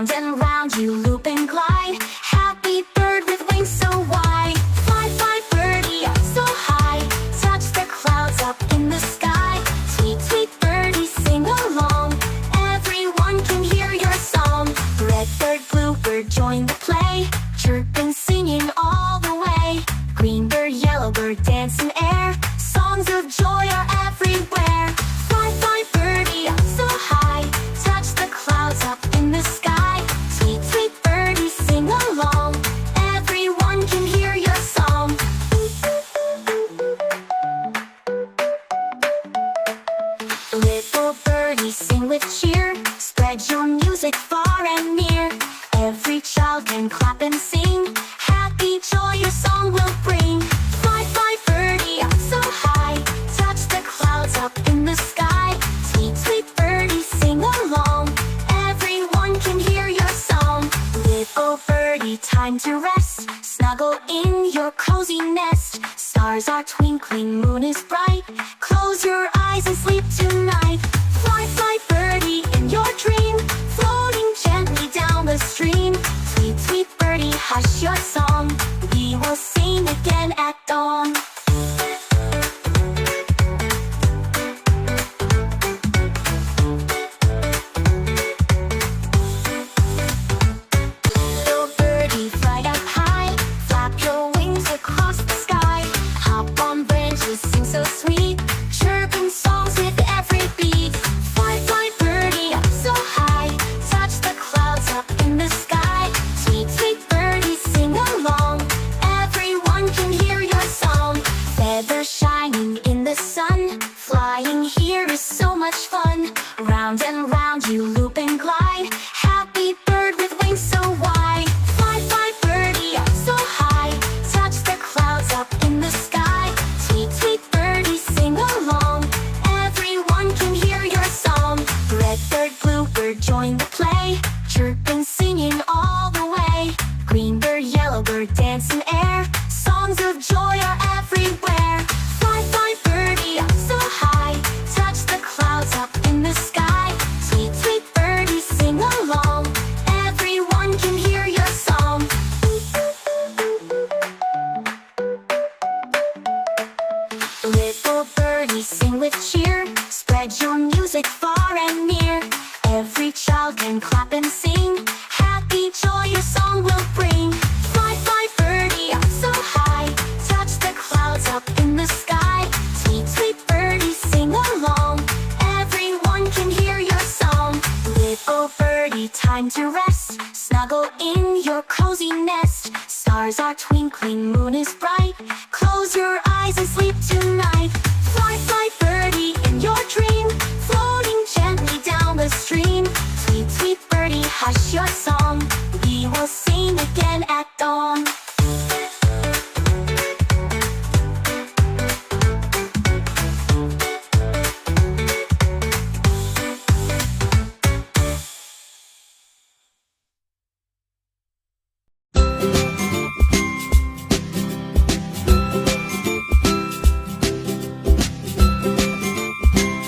Round and round you loop and glide, happy bird with wings so wide. Fly, fly, birdie, up so high, touch the clouds up in the sky. Sweet, sweet birdie, sing along, everyone can hear your song. Red bird, blue bird, join the play, chirping, singing all the way. Green bird, yellow bird, dance in air, songs of joy are everywhere. Fly, fly, birdie, up so high, touch the clouds up in the sky. Sweet, sweet birdie, sing along, everyone can hear your song. Little birdie, sing with cheer, spread your music far and near. Every child can clap and sing, happy joy your song will bring. Fly, fly, birdie, up so high, touch the clouds up in the sky. Sweet, sweet birdie, sing along, everyone can hear your song. Little birdie, time to rest, snuggle in your cozy nest. Stars are twinkling, moon is bright, close your eyes and sleep tonight. Fly, fly, birdie, in your dream, floating gently down the stream. Sweet, sweet birdie, hush your song, we will sing again at dawn. Little birdie, fly up high, flap your wings across the sky. Hop on branches, sing so sweet, chirping songs with every beat. Fly, fly, birdie, up so high, touch the clouds up in the sky. Sweet, sweet birdie, sing along, everyone can hear your song. Feathers shining in the sun, flying here is so much fun. Round and round you loop and glide, happy bird with wings so wide. Fly, fly, birdie, up so high, touch the clouds up in the sky. Sweet, sweet birdie, sing along, everyone can hear your song. Red bird, blue bird, join the play, chirping, singing all the way. Green bird, yellow bird, dance in air, songs of joy are everywhere. Fly, fly, birdie, up so high, touch the clouds up in the sky. Sweet, sweet birdie, sing along, everyone can hear your song. Little birdie, sing with cheer, spread your music far and near. Every child can clap and sing, happy joy your song will bring. Fly, fly, birdie, up so high, touch the clouds up in the sky. Sweet, sweet birdie, sing along, everyone can hear your song. Little birdie, time to rest, snuggle in your cozy nest. Stars are twinkling, moon is bright, close your eyes